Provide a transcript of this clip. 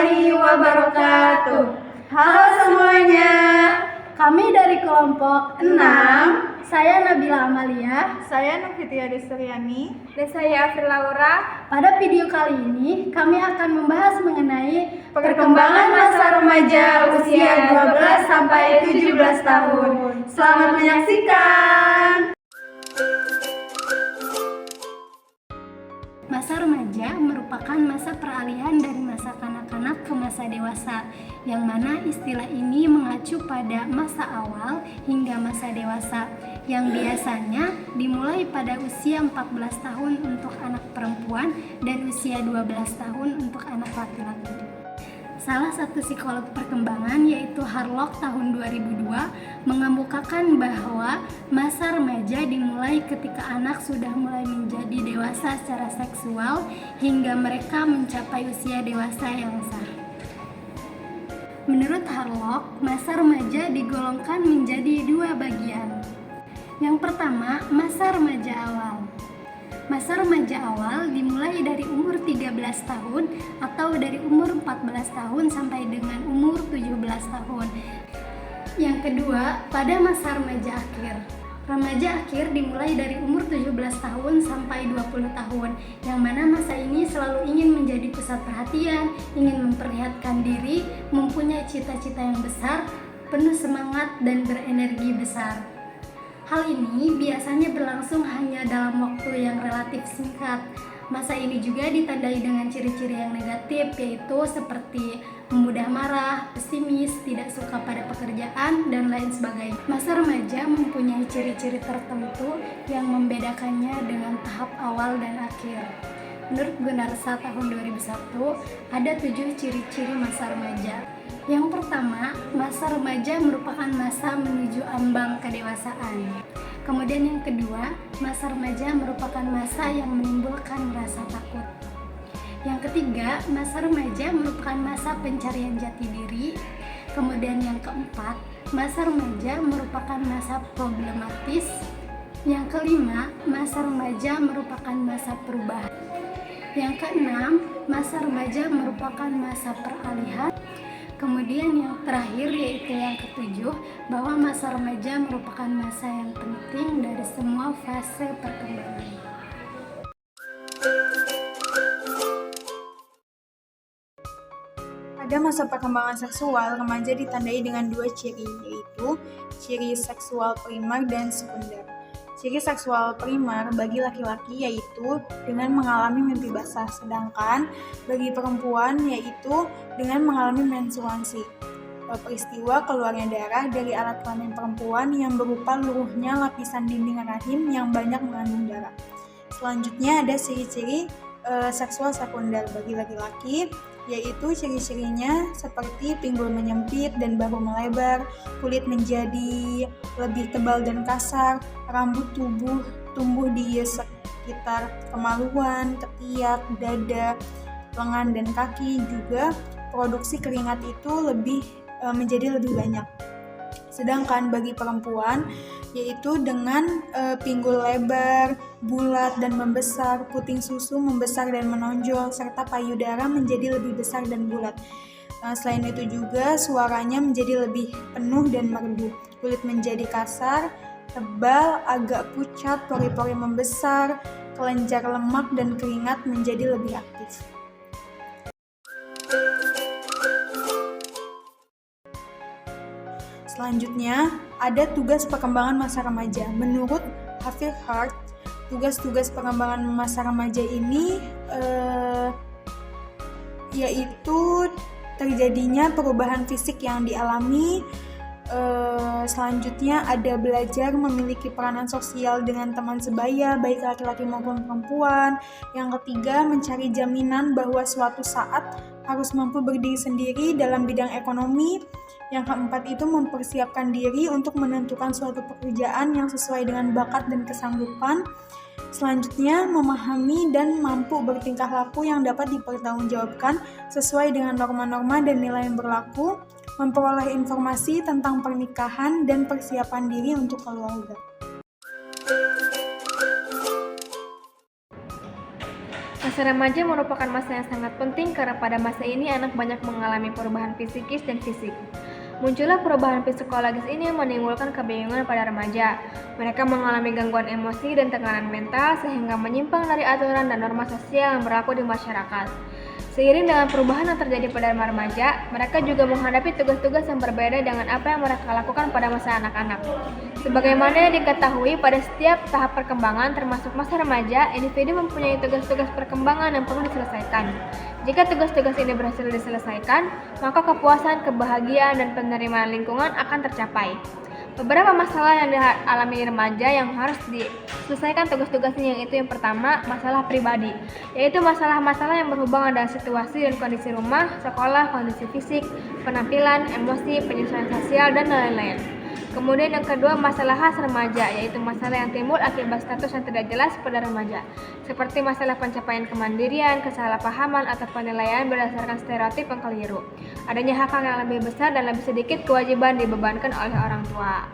warahmatullahi wabarakatuh. Halo semuanya. Kami dari kelompok 6. Saya Nabila Amalia. Saya Novitya Destriani. Dan saya Afri Laura. Pada video kali ini kami akan membahas mengenai perkembangan masa remaja usia 12 sampai 17 tahun. Selamat menyaksikan. Masa remaja merupakan masa peralihan dari masa kanak-kanak ke masa dewasa, yang mana istilah ini mengacu pada masa awal hingga masa dewasa, yang biasanya dimulai pada usia 14 tahun untuk anak perempuan dan usia 12 tahun untuk anak laki-laki. Salah satu psikolog perkembangan yaitu Harlock tahun 2002 mengemukakan bahwa masa remaja dimulai ketika anak sudah mulai menjadi dewasa secara seksual hingga mereka mencapai usia dewasa yang sah. Menurut Harlock, masa remaja digolongkan menjadi dua bagian. Yang pertama, masa remaja awal. Masa remaja awal dimulai dari umur 13 tahun atau dari umur 14 tahun sampai dengan umur 17 tahun. Yang kedua, pada masa remaja akhir. Remaja akhir dimulai dari umur 17 tahun sampai 20 tahun, yang mana masa ini selalu ingin menjadi pusat perhatian, ingin memperlihatkan diri, mempunyai cita-cita yang besar, penuh semangat dan berenergi besar. Hal ini biasanya berlangsung hanya dalam waktu yang relatif singkat. Masa ini juga ditandai dengan ciri-ciri yang negatif, yaitu seperti mudah marah, pesimis, tidak suka pada pekerjaan, dan lain sebagainya. Masa remaja mempunyai ciri-ciri tertentu yang membedakannya dengan tahap awal dan akhir. Menurut Gunarsa tahun 2001, ada 7 ciri-ciri masa remaja. Yang pertama, masa remaja merupakan masa menuju ambang kedewasaan. Kemudian yang kedua, masa remaja merupakan masa yang menimbulkan rasa takut. Yang ketiga, masa remaja merupakan masa pencarian jati diri. Kemudian yang keempat, masa remaja merupakan masa problematis. Yang kelima, masa remaja merupakan masa perubahan. Yang keenam, masa remaja merupakan masa peralihan. Kemudian yang terakhir yaitu yang ketujuh, bahwa masa remaja merupakan masa yang penting dari semua fase perkembangan. Pada masa perkembangan seksual, remaja ditandai dengan 2 ciri, yaitu ciri seksual primer dan sekunder. Ciri seksual primer bagi laki-laki yaitu dengan mengalami mimpi basah, sedangkan bagi perempuan yaitu dengan mengalami menstruasi, peristiwa keluarnya darah dari alat kelamin perempuan yang berupa luruhnya lapisan dinding rahim yang banyak mengandung darah. Selanjutnya ada ciri-ciri seksual sekunder bagi laki-laki, yaitu ciri-cirinya seperti pinggul menyempit dan bahu melebar, kulit menjadi lebih tebal dan kasar, rambut tumbuh di sekitar kemaluan, ketiak, dada, lengan dan kaki. Juga produksi keringat itu menjadi lebih banyak. Sedangkan bagi perempuan yaitu dengan pinggul lebar, bulat dan membesar, puting susu membesar dan menonjol, serta payudara menjadi lebih besar dan bulat. Selain itu juga suaranya menjadi lebih penuh dan merdu, kulit menjadi kasar, tebal, agak pucat, pori-pori membesar, kelenjar lemak dan keringat menjadi lebih aktif. Selanjutnya, ada tugas perkembangan masa remaja. Menurut Hafid Hart, tugas-tugas perkembangan masa remaja ini yaitu terjadinya perubahan fisik yang dialami. Selanjutnya ada belajar memiliki peranan sosial dengan teman sebaya, baik laki-laki maupun perempuan. Yang ketiga, mencari jaminan bahwa suatu saat harus mampu berdiri sendiri dalam bidang ekonomi. Yang keempat itu mempersiapkan diri untuk menentukan suatu pekerjaan yang sesuai dengan bakat dan kesanggupan. Selanjutnya, memahami dan mampu bertingkah laku yang dapat dipertanggungjawabkan sesuai dengan norma-norma dan nilai yang berlaku, memperoleh informasi tentang pernikahan dan persiapan diri untuk keluarga. Masa remaja merupakan masa yang sangat penting karena pada masa ini anak banyak mengalami perubahan psikis dan fisik. Muncullah perubahan psikologis ini yang menimbulkan kebingungan pada remaja. Mereka mengalami gangguan emosi dan tekanan mental sehingga menyimpang dari aturan dan norma sosial yang berlaku di masyarakat. Seiring dengan perubahan yang terjadi pada remaja, mereka juga menghadapi tugas-tugas yang berbeda dengan apa yang mereka lakukan pada masa anak-anak. Sebagaimana yang diketahui, pada setiap tahap perkembangan, termasuk masa remaja, individu mempunyai tugas-tugas perkembangan yang perlu diselesaikan. Jika tugas-tugas ini berhasil diselesaikan, maka kepuasan, kebahagiaan, dan penerimaan lingkungan akan tercapai. Beberapa masalah yang dialami remaja yang harus diselesaikan tugas-tugasnya, yaitu yang pertama, masalah pribadi, yaitu masalah-masalah yang berhubungan dengan situasi dan kondisi rumah, sekolah, kondisi fisik, penampilan, emosi, penyesuaian sosial, dan lain-lain. Kemudian yang kedua, masalah khas remaja, yaitu masalah yang timbul akibat status yang tidak jelas pada remaja, seperti masalah pencapaian kemandirian, kesalahpahaman, atau penilaian berdasarkan stereotip yang keliru. Adanya hak-hak yang lebih besar dan lebih sedikit kewajiban dibebankan oleh orang tua.